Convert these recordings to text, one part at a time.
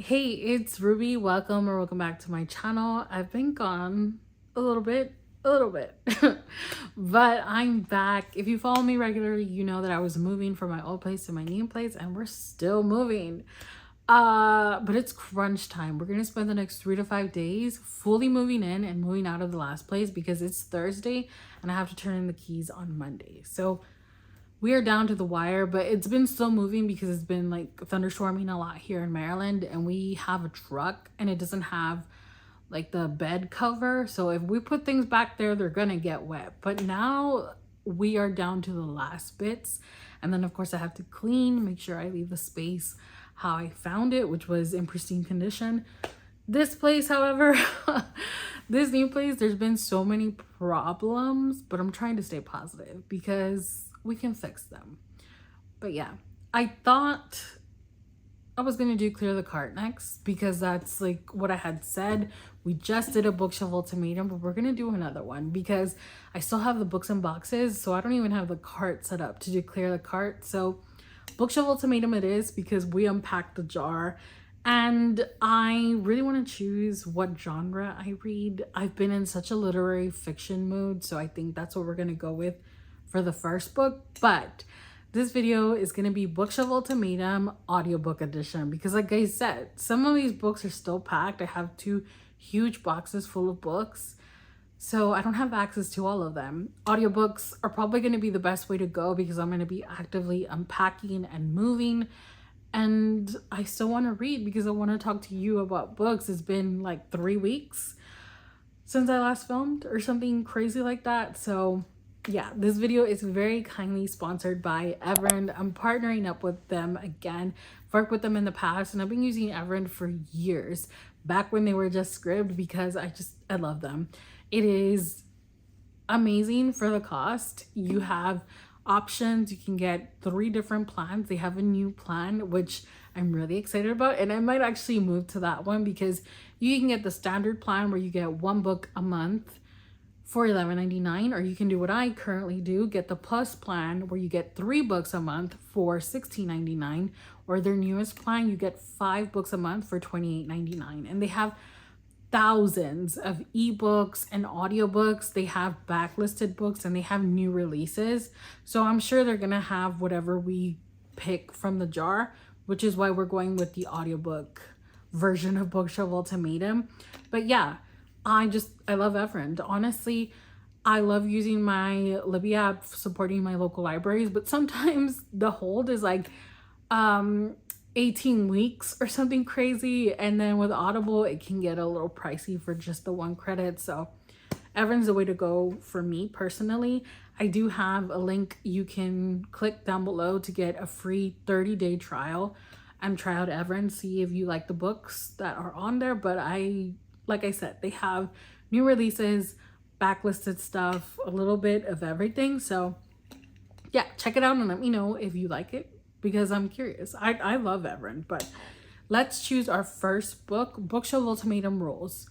Hey, it's Ruby. Welcome back to my channel. I've been gone a little bit, but I'm back. If you follow me regularly, you know that I was moving from my old place to my new place, and we're still moving. But it's crunch time. We're gonna spend the next 3 to 5 days fully moving in and moving out of the last place because it's Thursday and I have to turn in the keys on Monday. So we are down to the wire, but it's been still moving because it's been like thunderstorming a lot here in Maryland, and we have a truck and it doesn't have like the bed cover. So if we put things back there, they're gonna get wet. But now we are down to the last bits. And then of course I have to clean, make sure I leave the space how I found it, which was in pristine condition. This place, however, this new place, there's been so many problems, but I'm trying to stay positive because we can fix them. But yeah, I thought I was gonna do clear the cart next because that's like what I had said. We just did a bookshelf ultimatum, but we're gonna do another one because I still have the books in boxes, so I don't even have the cart set up to do clear the cart. So bookshelf ultimatum it is, because we unpacked the jar and I really want to choose what genre I read. I've been in such a literary fiction mood, so I think that's what we're gonna go with for the first book. But this video is going to be bookshelf ultimatum audiobook edition because, like I said, some of these books are still packed. I have 2 huge boxes full of books, so I don't have access to all of them. Audiobooks are probably going to be the best way to go because I'm going to be actively unpacking and moving, and I still want to read because I want to talk to you about books. It's been like 3 weeks since I last filmed or something crazy like that. So yeah, this video is very kindly sponsored by Everand. I'm partnering up with them again. I've worked with them in the past and I've been using Everand for years, back when they were just Scribd, because I love them. It is amazing for the cost. You have options. You can get 3 different plans. They have a new plan, which I'm really excited about, and I might actually move to that one because you can get the standard plan where you get 1 book a month for $11.99, or you can do what I currently do, get the plus plan where you get 3 books a month for $16.99, or their newest plan, you get 5 books a month for $28.99. And they have thousands of ebooks and audiobooks. They have backlisted books and they have new releases. So I'm sure they're gonna have whatever we pick from the jar, which is why we're going with the audiobook version of Bookshelf Ultimatum. But yeah, I love Everand. Honestly, I love using my Libby app, supporting my local libraries, but sometimes the hold is like 18 weeks or something crazy. And then with Audible, it can get a little pricey for just the 1 credit. So Everand's the way to go for me personally. I do have a link you can click down below to get a free 30-day trial and try out Everand, see if you like the books that are on there. But like I said, they have new releases, backlisted stuff, a little bit of everything. So yeah, check it out and let me know if you like it because I'm curious. I love Everand. But let's choose our first book, Bookshelf Ultimatum Rules.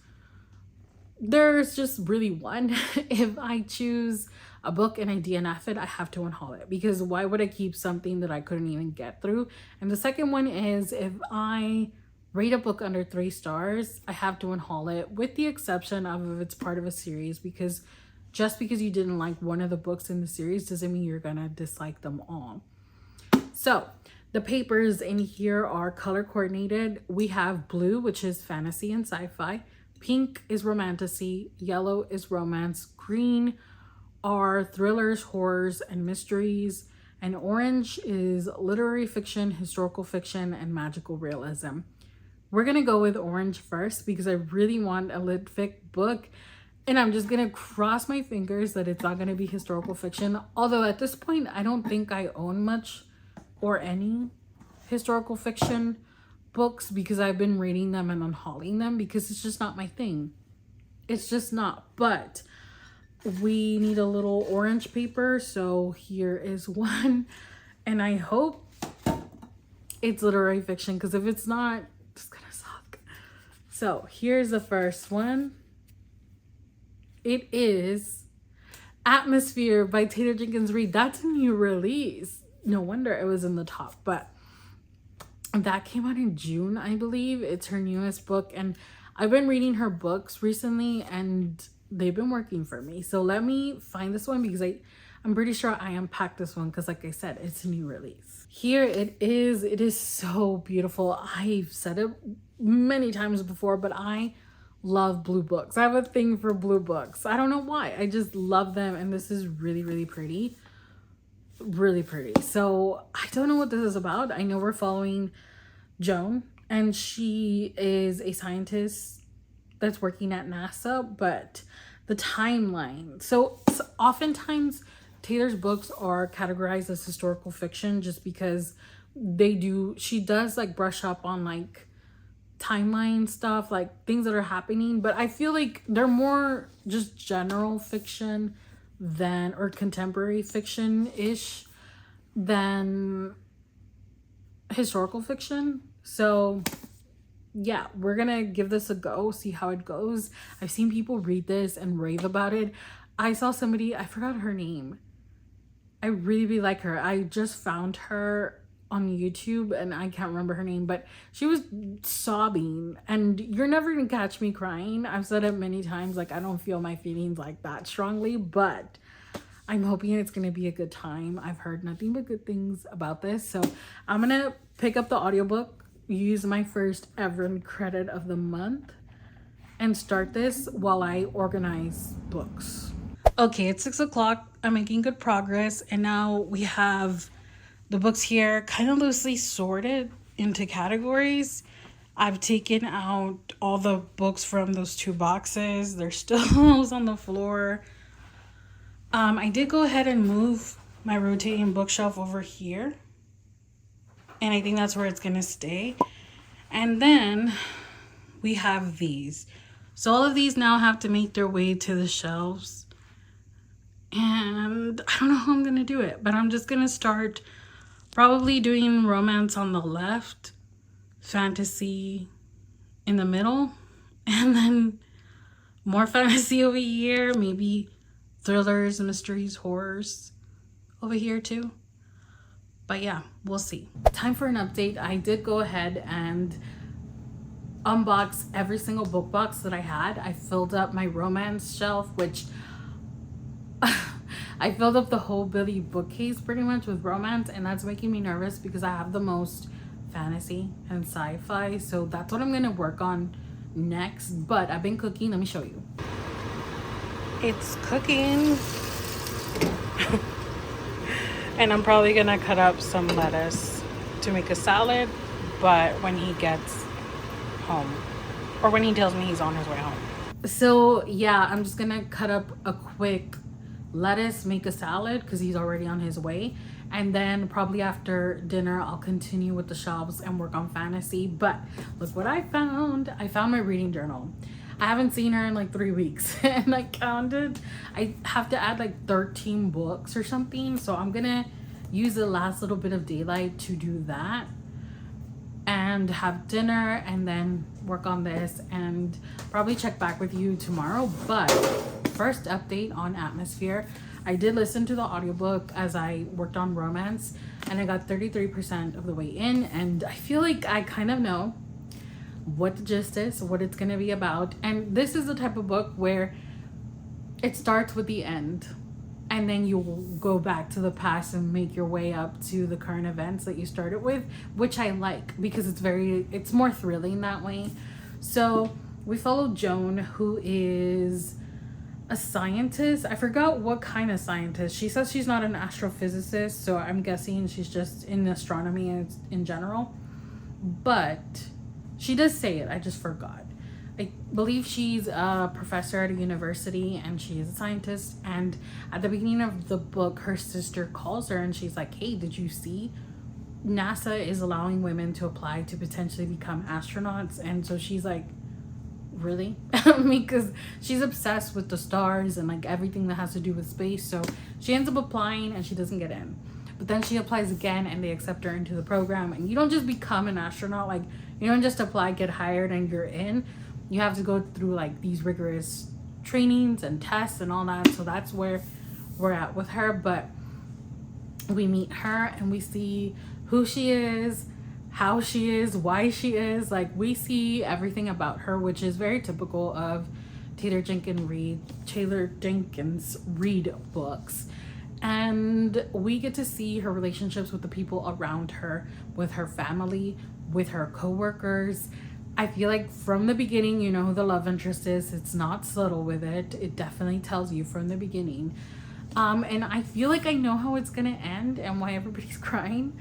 There's just really one. If I choose a book and I DNF it, I have to unhaul it because why would I keep something that I couldn't even get through? And the second one is if I rate a book under 3 stars, I have to unhaul it, with the exception of if it's part of a series, because just because you didn't like one of the books in the series doesn't mean you're gonna dislike them all. So the papers in here are color coordinated. We have blue, which is fantasy and sci-fi. Pink is romantasy. Yellow is romance. Green are thrillers, horrors, and mysteries. And orange is literary fiction, historical fiction, and magical realism. We're gonna go with orange first because I really want a lit fic book, and I'm just gonna cross my fingers that it's not gonna be historical fiction. Although at this point, I don't think I own much or any historical fiction books because I've been reading them and unhauling them because it's just not my thing. It's just not. But we need a little orange paper, so here is one, and I hope it's literary fiction because if it's not, it's gonna suck. So here's the first one. It is Atmosphere by Taylor Jenkins Reid. That's a new release. No wonder it was in the top. But That came out in June, I believe. It's her newest book, and I've been reading her books recently and they've been working for me. So let me find this one because I'm pretty sure I unpacked this one because, like I said, it's a new release. Here it is. It is so beautiful. I've said it many times before, but I love blue books. I have a thing for blue books. I don't know why. I just love them, and this is really, really pretty. Really pretty. So I don't know what this is about. I know we're following Joan, and she is a scientist that's working at NASA, but the timeline. So oftentimes Taylor's books are categorized as historical fiction just because she does like brush up on like timeline stuff, like things that are happening, but I feel like they're more just general fiction than, or contemporary fiction-ish than historical fiction. So yeah, we're gonna give this a go, see how it goes. I've seen people read this and rave about it. I saw somebody, I forgot her name. I really like her. I just found her on YouTube and I can't remember her name, but she was sobbing, and you're never gonna catch me crying. I've said it many times, like I don't feel my feelings like that strongly, but I'm hoping it's gonna be a good time. I've heard nothing but good things about this, so I'm gonna pick up the audiobook, use my first Everand credit of the month, and start this while I organize books. Okay, it's 6 o'clock. I'm making good progress, and now we have the books here kind of loosely sorted into categories. I've taken out all the books from those 2 boxes. There's still those on the floor. I did go ahead and move my rotating bookshelf over here, and I think that's where it's gonna stay. And then we have these. So all of these now have to make their way to the shelves, and I don't know how I'm gonna do it, but I'm just gonna start probably doing romance on the left, fantasy in the middle, and then more fantasy over here, maybe thrillers, mysteries, horrors over here too. But yeah, we'll see. Time for an update. I did go ahead and unbox every single book box that I had. I filled up my romance shelf, which I filled up the whole Billy bookcase pretty much with romance, and that's making me nervous because I have the most fantasy and sci-fi. So that's what I'm gonna work on next. But I've been cooking. Let me show you. It's cooking. And I'm probably gonna cut up some lettuce to make a salad, but when he gets home, or when he tells me he's on his way home. So yeah, I'm just gonna cut up a quick lettuce, make a salad because he's already on his way, and then probably after dinner I'll continue with the shelves and work on fantasy. But look what I found. I found my reading journal. I haven't seen her in like 3 weeks and I counted. I have to add like 13 books or something, so I'm gonna use the last little bit of daylight to do that and have dinner and then work on this and probably check back with you tomorrow. But first update on Atmosphere. I did listen to the audiobook as I worked on romance, and I got 33% of the way in, and I feel like I kind of know what the gist is, what it's going to be about. And this is the type of book where it starts with the end and then you go back to the past and make your way up to the current events that you started with, which I like because it's more thrilling that way. So we follow Joan, who is a scientist. I forgot what kind of scientist. She says she's not an astrophysicist, so I'm guessing she's just in astronomy in general. But she does say it, I just forgot. I believe she's a professor at a university and she is a scientist. And at the beginning of the book, her sister calls her and she's like, hey, did you see NASA is allowing women to apply to potentially become astronauts? And so she's like, really? Because she's obsessed with the stars and like everything that has to do with space. So she ends up applying and she doesn't get in. But then she applies again and they accept her into the program. And you don't just become an astronaut. Like, you don't just apply, get hired, and you're in. You have to go through like these rigorous trainings and tests and all that. So that's where we're at with her. But we meet her and we see who she is, how she is, why she is. Like, we see everything about her, which is very typical of Taylor Jenkins Reid books. And we get to see her relationships with the people around her, with her family, with her coworkers. I feel like from the beginning, you know who the love interest is. It's not subtle with it. It definitely tells you from the beginning. And I feel like I know how it's gonna end and why everybody's crying,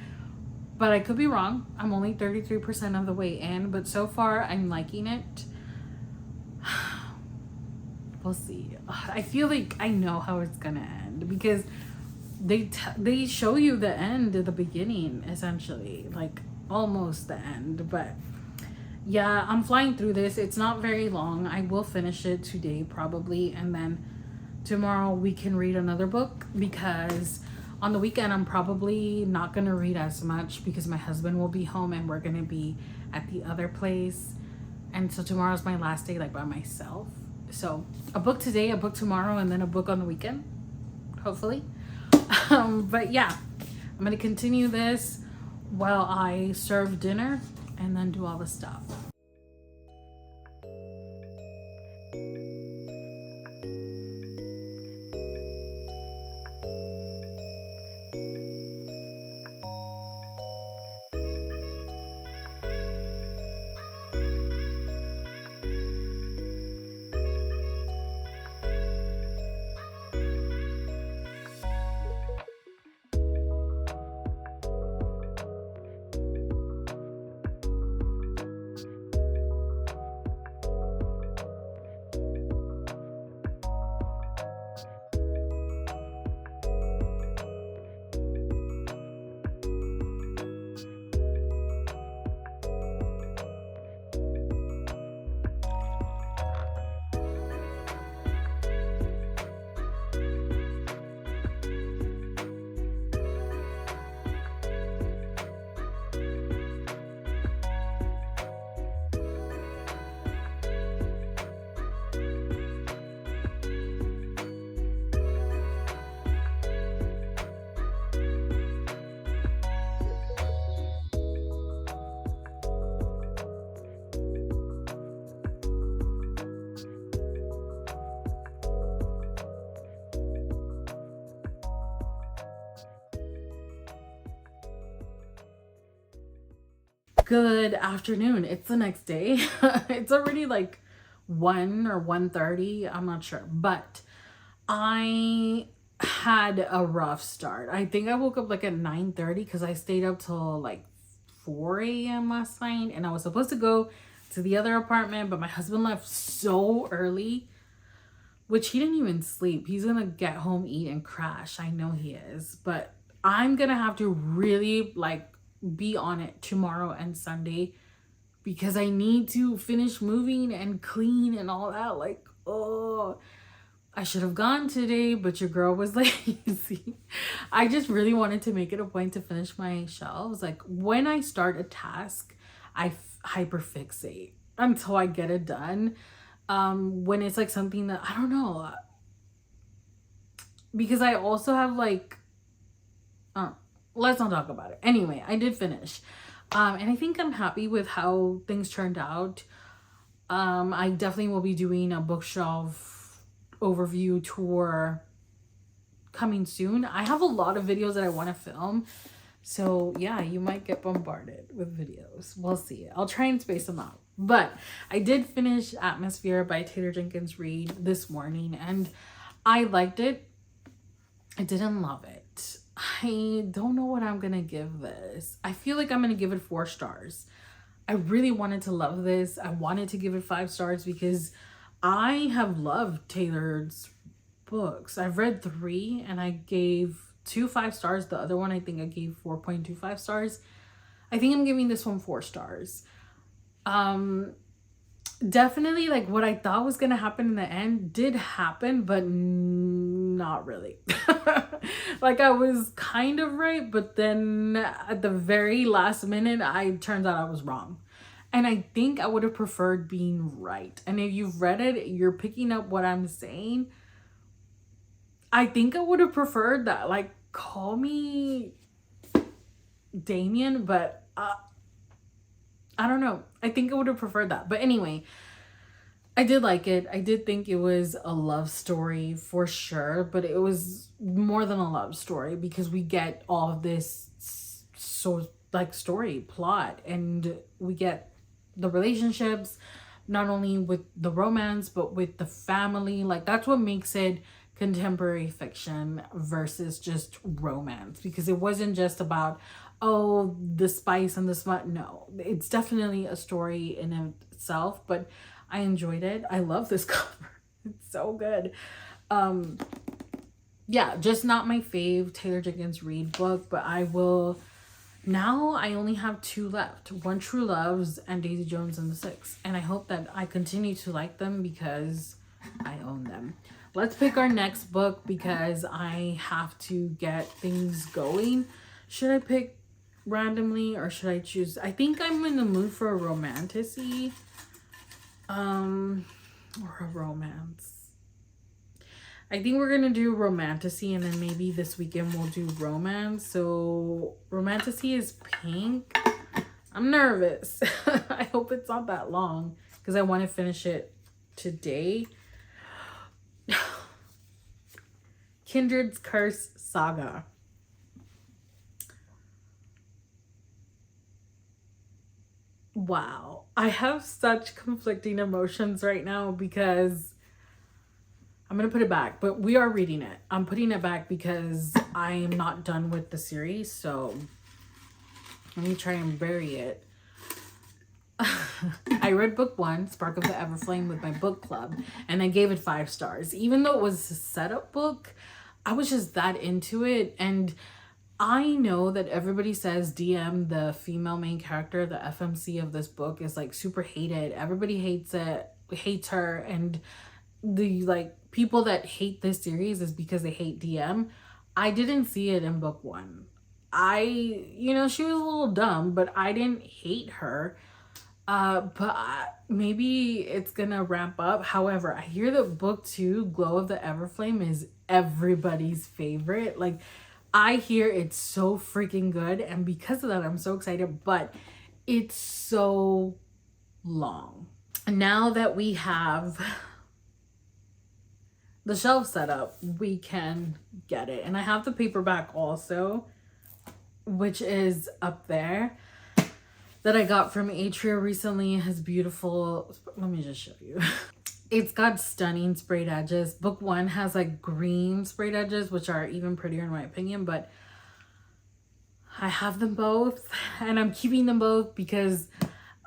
but I could be wrong. I'm only 33% of the way in, but so far I'm liking it. We'll see. I feel like I know how it's gonna end because they show you the end at the beginning, essentially, like almost the end. But yeah, I'm flying through this. It's not very long. I will finish it today probably, and then tomorrow we can read another book, because on the weekend I'm probably not gonna read as much because my husband will be home and we're gonna be at the other place. And so tomorrow's my last day, like, by myself. So a book today, a book tomorrow, and then a book on the weekend, hopefully. But yeah, I'm gonna continue this while I serve dinner and then do all the stuff. Good afternoon. It's the next day. It's already like 1 or 1:30. I'm not sure. But I had a rough start. I think I woke up like at 9:30 because I stayed up till like 4 a.m. last night, and I was supposed to go to the other apartment, but my husband left so early, which he didn't even sleep. He's gonna get home, eat, and crash. I know he is. But I'm gonna have to really like be on it tomorrow and Sunday because I need to finish moving and clean and all that. Like, oh, I should have gone today, but your girl was lazy. I just really wanted to make it a point to finish my shelves. Like, when I start a task, I hyperfixate until I get it done. When it's like something that I don't know, because I also have like, let's not talk about it. Anyway, I did finish. And I think I'm happy with how things turned out. I definitely will be doing a bookshelf overview tour coming soon. I have a lot of videos that I want to film. So yeah, you might get bombarded with videos. We'll see. I'll try and space them out. But I did finish Atmosphere by Taylor Jenkins Reid this morning, and I liked it. I didn't love it. I don't know what I'm gonna give this. I feel like I'm gonna give it 4 stars. I really wanted to love this. I wanted to give it 5 stars because I have loved Taylor's books. I've read 3 and I gave 2 5 stars. The other one I think I gave 4.25 stars. I think I'm giving this one 4 stars. Definitely like what I thought was gonna happen in the end did happen, but not really. Like, I was kind of right, but then at the very last minute turns out I was wrong. And I think I would have preferred being right. And if you've read it, you're picking up what I'm saying. I think I would have preferred that. Like, call me Damien, but I don't know. I think I would have preferred that. But anyway, I did like it. I did think it was a love story for sure, but it was more than a love story because we get all of this story plot, and we get the relationships, not only with the romance but with the family. Like, that's what makes it contemporary fiction versus just romance, because it wasn't just about, oh, the spice and the smut. No, it's definitely a story in itself, but I enjoyed it. I love this cover. It's so good. Yeah, just not my fave Taylor Jenkins Reid book, but I will. Now I only have 2 left. One True Loves and Daisy Jones and the Six. And I hope that I continue to like them because I own them. Let's pick our next book because I have to get things going. Should I pick randomly or should I choose? I think I'm in the mood for a romantasy. Or a romance. I think we're gonna do romantasy, and then maybe this weekend we'll do romance. So romantasy is pink. I'm nervous. I hope it's not that long because I want to finish it today. Kindred's Curse Saga. Wow. I have such conflicting emotions right now because I'm going to put it back, but we are reading it. I'm putting it back because I am not done with the series. So let me try and bury it. I read book 1, Spark of the Everflame, with my book club, and I gave it 5 stars. Even though it was a setup book, I was just that into it. And I know that everybody says DM, the female main character, the FMC of this book, is like super hated. Everybody hates her, and the like people that hate this series is because they hate DM. I didn't see it in book 1. She was a little dumb, but I didn't hate her. But maybe it's gonna ramp up. However, I hear that book 2, Glow of the Everflame, is everybody's favorite. Like, I hear it's so freaking good, and because of that, I'm so excited, but it's so long. Now that we have the shelf set up, we can get it. And I have the paperback also, which is up there, that I got from Atria recently. It has beautiful, let me just show you. It's got stunning sprayed edges. Book 1 has like green sprayed edges, which are even prettier in my opinion, but I have them both and I'm keeping them both because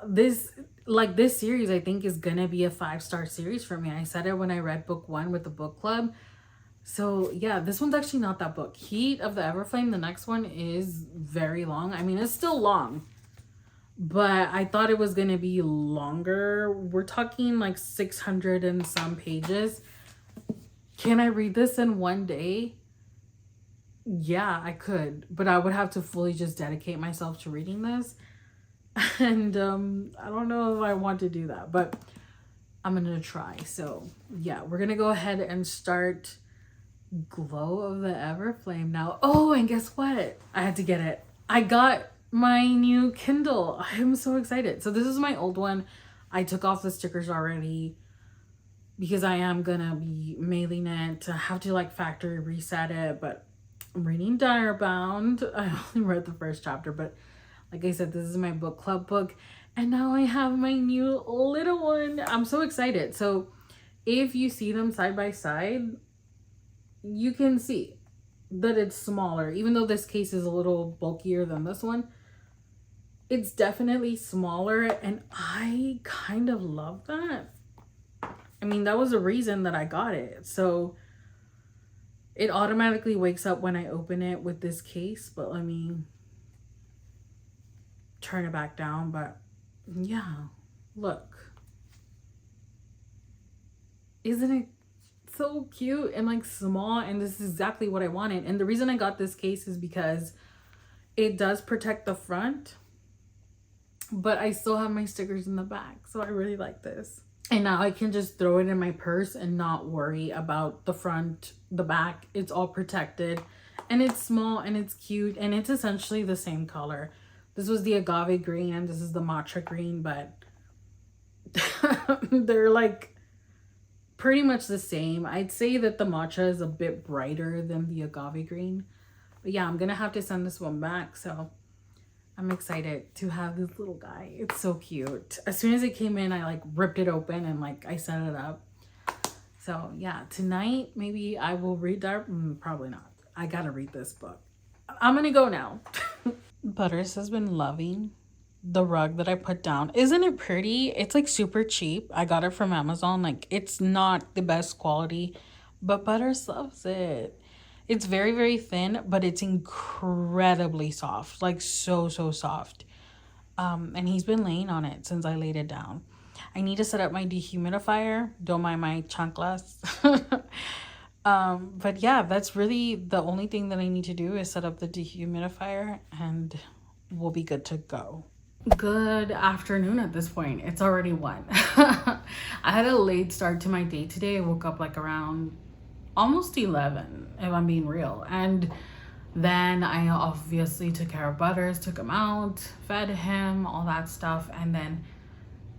this series I think is gonna be a 5-star series for me. I said it when I read book 1 with the book club. So yeah, this one's actually not that book. Heat of the Everflame, the next one, is very long. I mean, it's still long, but I thought it was going to be longer. We're talking like 600 and some pages. Can I read this in one day? Yeah, I could, but I would have to fully just dedicate myself to reading this. And I don't know if I want to do that, but I'm going to try. So yeah, we're going to go ahead and start Glow of the Everflame now. Oh, and guess what? I had to get it. I got my new Kindle. I'm so excited. So this is my old one. I took off the stickers already because I am gonna be mailing it. I have to like factory reset it, but I'm reading Direbound. I only read the first chapter, but like I said, this is my book club book, and now I have my new little one. I'm so excited. So if you see them side by side, you can see that it's smaller. Even though this case is a little bulkier than this one, it's definitely smaller, and I kind of love that. I mean, that was the reason that I got it. So it automatically wakes up when I open it with this case, but let me turn it back down. But yeah, look. Isn't it so cute and like small? And this is exactly what I wanted. And the reason I got this case is because it does protect the front, but I still have my stickers in the back. So I really like this. And now I can just throw it in my purse and not worry about the front, the back. It's all protected, and it's small and it's cute, and it's essentially the same color. This was the agave green and this is the matcha green, but they're like pretty much the same. I'd say that the matcha is a bit brighter than the agave green. But yeah, I'm gonna have to send this one back. So I'm excited to have this little guy. It's so cute. As soon as it came in, I like ripped it open and like I set it up. So yeah, tonight maybe I will read that. Probably not. I gotta read this book. I'm gonna go now. Butters has been loving the rug that I put down. Isn't it pretty? It's like super cheap. I got it from Amazon. Like, it's not the best quality, but Butters loves it. It's very, very thin, but it's incredibly soft. Like, so soft. And he's been laying on it since I laid it down. I need to set up my dehumidifier. Don't mind my chanclas. But yeah, that's really the only thing that I need to do is set up the dehumidifier and we'll be good to go. Good afternoon at this point. It's already 1. I had a late start to my day today. I woke up like around almost 11, if I'm being real. And then I obviously took care of Butters, took him out, fed him, all that stuff, and then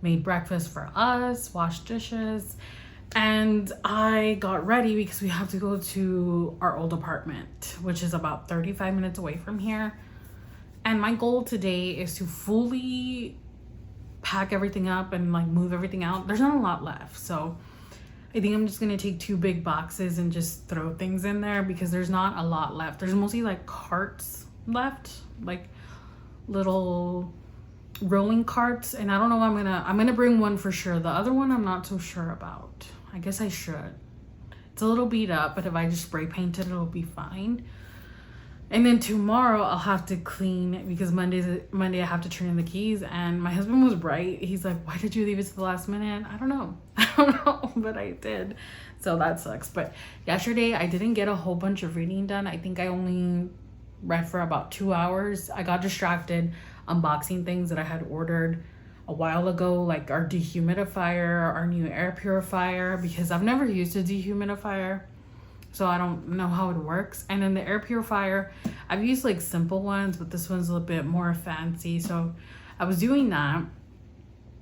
made breakfast for us, washed dishes. And I got ready because we have to go to our old apartment, which is about 35 minutes away from here. And my goal today is to fully pack everything up and like move everything out. There's not a lot left. So I think I'm just going to take 2 big boxes and just throw things in there because there's not a lot left. There's mostly like carts left, like little rolling carts. And I don't know what I'm going to bring one for sure. The other one I'm not so sure about. I guess I should. It's a little beat up, but if I just spray paint it, it'll be fine. And then tomorrow I'll have to clean because Monday I have to turn in the keys. And my husband was right. He's like, why did you leave it to the last minute? I don't know, but I did. So that sucks. But yesterday I didn't get a whole bunch of reading done. I think I only read for about 2 hours. I got distracted unboxing things that I had ordered a while ago, like our dehumidifier, our new air purifier, because I've never used a dehumidifier. So I don't know how it works. And then the air purifier, I've used like simple ones, but this one's a little bit more fancy. So I was doing that.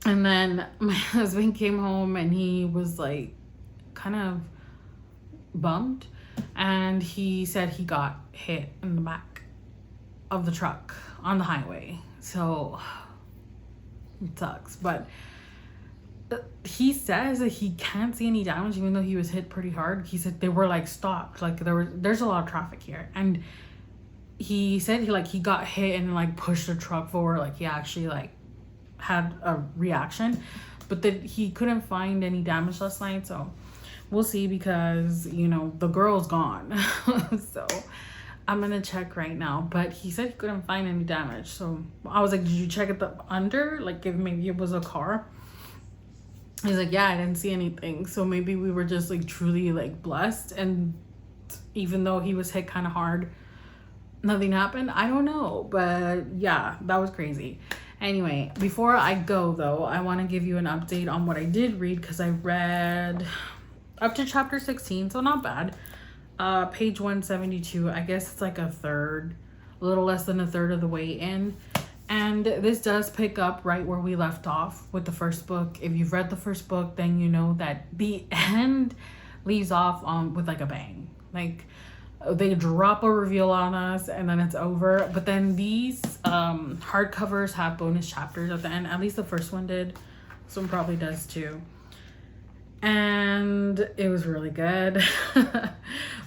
And then my husband came home and he was like kind of bummed. And he said he got hit in the back of the truck on the highway. So it sucks. But he says that he can't see any damage even though he was hit pretty hard. He said they were like stopped, like there's a lot of traffic here, and he said he got hit and like pushed the truck forward, like he actually like had a reaction, but that he couldn't find any damage last night. So we'll see, because you know the girl's gone. So I'm gonna check right now, but he said he couldn't find any damage. So I was like, did you check it under, like if maybe it was a car? He's like, yeah, I didn't see anything. So maybe we were just like truly like blessed, and even though he was hit kind of hard, nothing happened. I don't know, but yeah, that was crazy. Anyway, before I go though, I want to give you an update on what I did read, because I read up to chapter 16, so not bad. Page 172. I guess it's like a little less than a third of the way in. And this does pick up right where we left off with the first book. If you've read the first book, then you know that the end leaves off with like a bang. Like they drop a reveal on us and then it's over. But then these hardcovers have bonus chapters at the end. At least the first one did. This one probably does too. And it was really good.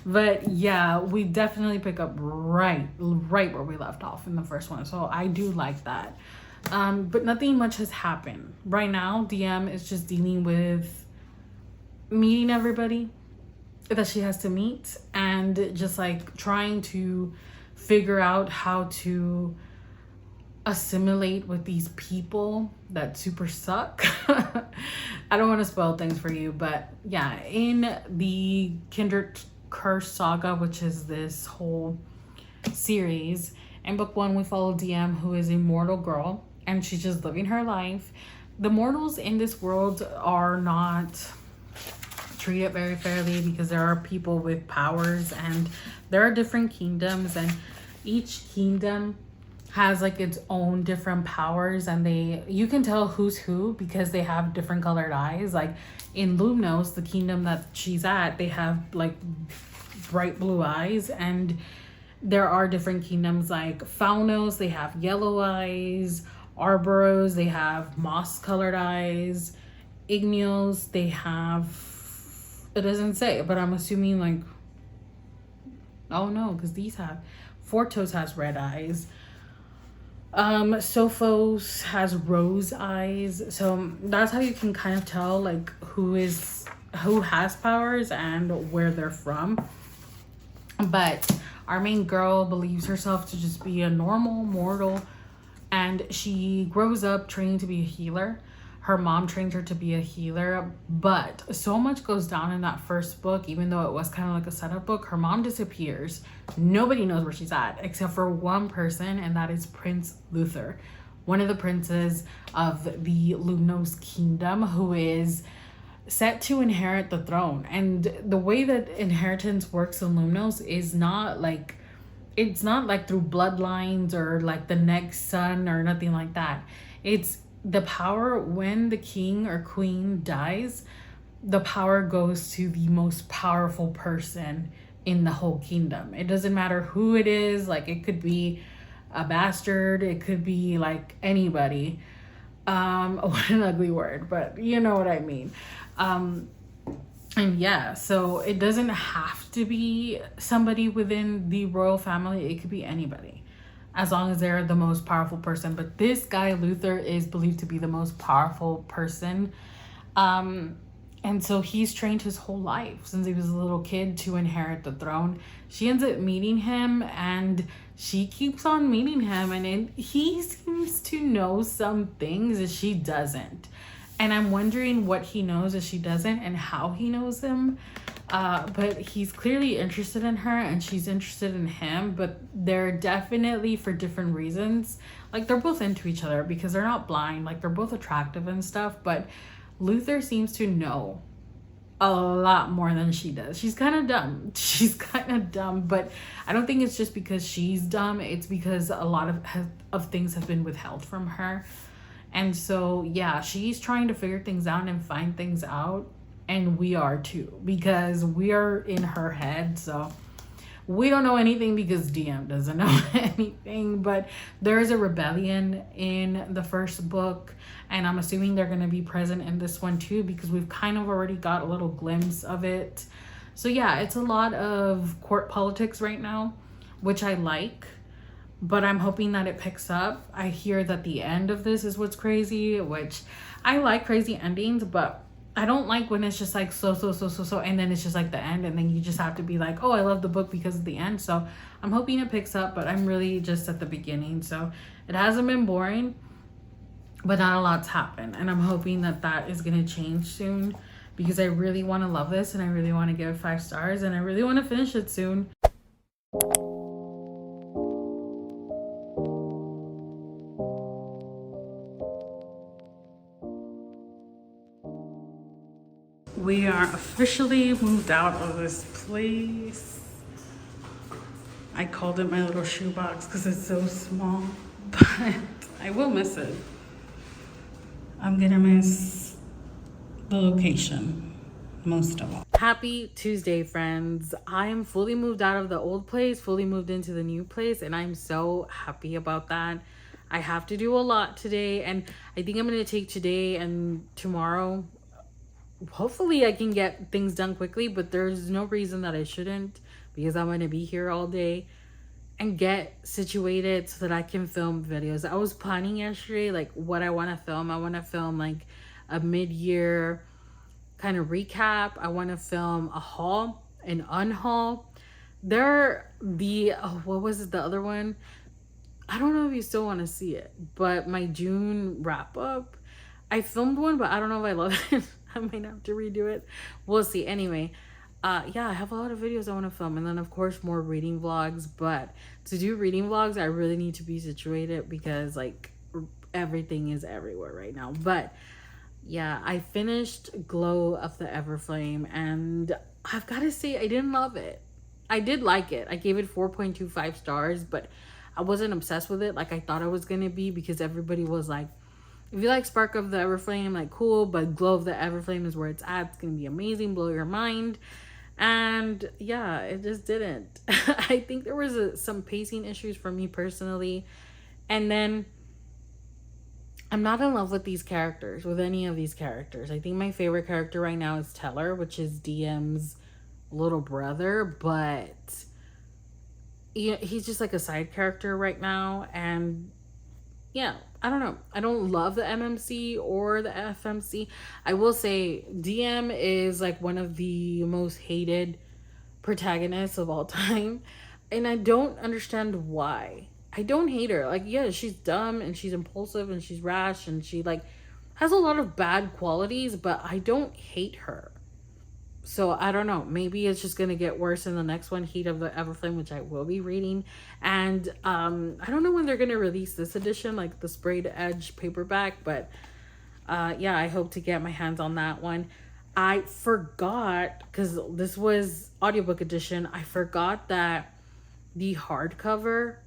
But yeah, we definitely pick up right where we left off in the first one. So I do like that. But nothing much has happened. Right now, DM is just dealing with meeting everybody that she has to meet, and just like trying to figure out how to assimilate with these people that super suck. I don't want to spoil things for you, but yeah, in the Kindred Curse saga, which is this whole series, in book 1 we follow DM, who is a mortal girl, and she's just living her life. The mortals in this world are not treated very fairly because there are people with powers, and there are different kingdoms, and each kingdom has like its own different powers, and you can tell who's who because they have different colored eyes. Like in Lumnos, the kingdom that she's at, they have like bright blue eyes, and there are different kingdoms like Faunos, they have yellow eyes. Arboros, they have moss colored eyes. Igneos, they have, it doesn't say, but I'm assuming like, oh no, because these have, Fortos has red eyes. Sophos has rose eyes. So that's how you can kind of tell like who has powers and where they're from. But our main girl believes herself to just be a normal mortal, and she grows up training to be a healer. Her mom trained her to be a healer, but so much goes down in that first book. Even though it was kind of like a setup book, her mom disappears. Nobody knows where she's at except for one person, and that is Prince Luther, one of the princes of the Lumnos kingdom, who is set to inherit the throne. And the way that inheritance works in Lumnos is not like, it's not like through bloodlines or like the next son or nothing like that. It's the power when the king or queen dies, the power goes to the most powerful person in the whole kingdom. It doesn't matter who it is. Like it could be a bastard, it could be like anybody. What an ugly word, but you know what I mean. And yeah, so it doesn't have to be somebody within the royal family. It could be anybody, as long as they're the most powerful person. But this guy, Luther, is believed to be the most powerful person. And so he's trained his whole life since he was a little kid to inherit the throne. She ends up meeting him, and she keeps on meeting him, and he seems to know some things that she doesn't. And I'm wondering what he knows that she doesn't and how he knows them. But he's clearly interested in her, and she's interested in him, but they're definitely for different reasons. Like they're both into each other because they're not blind. Like they're both attractive and stuff, but Luther seems to know a lot more than she does. She's kind of dumb. But I don't think it's just because she's dumb. It's because a lot of things have been withheld from her. And so, yeah, she's trying to figure things out and find things out. And we are too, because we are in her head. So we don't know anything because DM doesn't know anything. But there is a rebellion in the first book, and I'm assuming they're going to be present in this one too, because we've kind of already got a little glimpse of it. So yeah, it's a lot of court politics right now, which I like. But I'm hoping that it picks up. I hear that the end of this is what's crazy, which I like crazy endings, but I don't like when it's just like so, and then it's just like the end, and then you just have to be like, oh, I love the book because of the end. So I'm hoping it picks up, but I'm really just at the beginning. So it hasn't been boring, but not a lot's happened. And I'm hoping that that is going to change soon, because I really want to love this, and I really want to give it 5 stars, and I really want to finish it soon. We are officially moved out of this place. I called it my little shoebox because it's so small, but I will miss it. I'm gonna miss the location most of all. Happy Tuesday, friends. I am fully moved out of the old place, fully moved into the new place, and I'm so happy about that. I have to do a lot today, and I think I'm gonna take today and tomorrow. Hopefully I can get things done quickly, but there's no reason that I shouldn't, because I'm going to be here all day and get situated so that I can film videos. I was planning yesterday like what I want to film. I want to film like a mid-year kind of recap. I want to film a haul, an unhaul. What was it, the other one? I don't know if you still want to see it, but my June wrap up, I filmed one, but I don't know if I love it. I might have to redo it. We'll see. Anyway, yeah, I have a lot of videos I want to film. And then, of course, more reading vlogs. But to do reading vlogs, I really need to be situated because, like, everything is everywhere right now. But, yeah, I finished Glow of the Everflame. And I've got to say, I didn't love it. I did like it. I gave it 4.25 stars. But I wasn't obsessed with it like I thought I was gonna be, because everybody was like, if you like Spark of the Everflame, like cool, but Glow of the Everflame is where it's at. It's gonna be amazing, blow your mind. And yeah, it just didn't. I think there was some pacing issues for me personally. And then I'm not in love with these characters, with any of these characters. I think my favorite character right now is Teller, which is DM's little brother, but he's just like a side character right now. And yeah, I don't know. I don't love the MMC or the FMC. I will say DM is like one of the most hated protagonists of all time. And I don't understand why. I don't hate her. Like, yeah, she's dumb and she's impulsive and she's rash and she like has a lot of bad qualities, but I don't hate her. So I don't know. Maybe it's just gonna get worse in the next one, Heat of the Everflame, which I will be reading. And I don't know when they're gonna release this edition, like the sprayed edge paperback, but yeah, I hope to get my hands on that one. I forgot, because this was audiobook edition, I forgot that the hardcover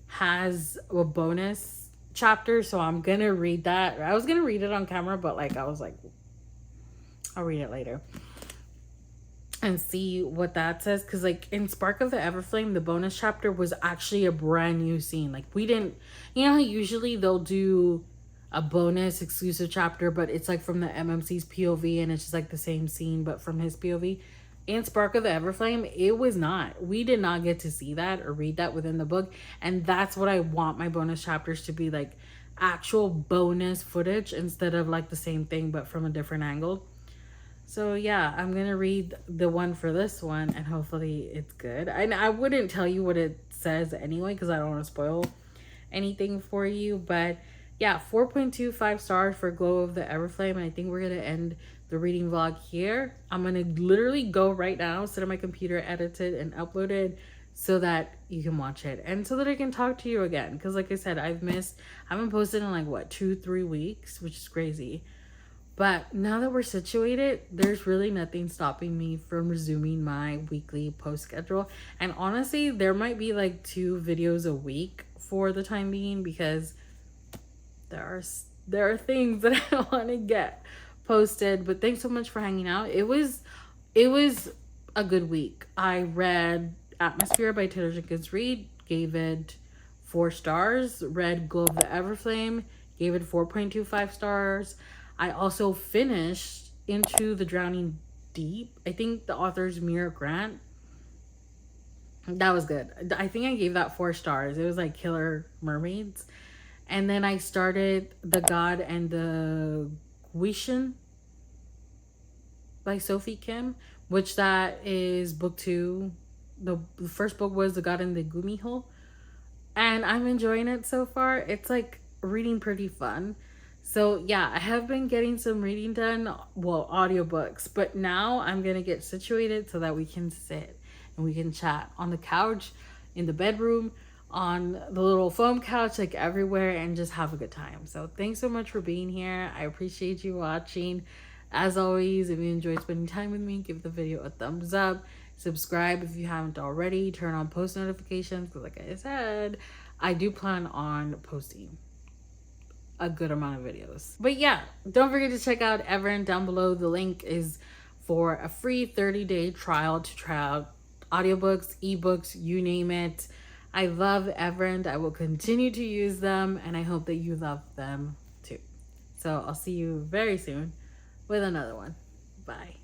has a bonus chapter, so I'm gonna read that. I was gonna read it on camera, but like I was like, I'll read it later and see what that says, because like in Spark of the Everflame, the bonus chapter was actually a brand new scene. Like we didn't, you know how usually they'll do a bonus exclusive chapter, but it's like from the MMC's POV and it's just like the same scene but from his POV. In Spark of the Everflame, it was not. We did not get to see that or read that within the book, and that's what I want my bonus chapters to be, like actual bonus footage instead of like the same thing but from a different angle. So yeah, I'm gonna read the one for this one and hopefully it's good. And I wouldn't tell you what it says anyway because I don't want to spoil anything for you. But yeah, 4.25 stars for Glow of the Everflame. And I think we're gonna end the reading vlog here. I'm gonna literally go right now, sit on my computer, edit it and upload it so that you can watch it and so that I can talk to you again. Because like I said, I haven't posted in like what, 2-3 weeks, which is crazy. But now that we're situated, there's really nothing stopping me from resuming my weekly post schedule. And honestly, there might be like 2 videos a week for the time being, because there are things that I want to get posted. But thanks so much for hanging out. It was a good week. I read Atmosphere by Taylor Jenkins Reid, gave it 4 stars. Read Glow of the Everflame, gave it 4.25 stars. I also finished Into the Drowning Deep. I think the author's Mira Grant. That was good. I think I gave that 4 stars. It was like killer mermaids. And then I started The God and the Guishan by Sophie Kim, which that is book 2. The first book was The God and the Gumiho. And I'm enjoying it so far. It's like reading pretty fun. So yeah, I have been getting some reading done, well, audiobooks, but now I'm going to get situated so that we can sit and we can chat on the couch, in the bedroom, on the little foam couch, like everywhere, and just have a good time. So thanks so much for being here. I appreciate you watching. As always, if you enjoyed spending time with me, give the video a thumbs up. Subscribe if you haven't already. Turn on post notifications because like I said, I do plan on posting a good amount of videos. But yeah, don't forget to check out Everand down below. The link is for a free 30-day trial to try out audiobooks, ebooks, you name it. I love Everand. I will continue to use them, and I hope that you love them too. So I'll see you very soon with another one. Bye.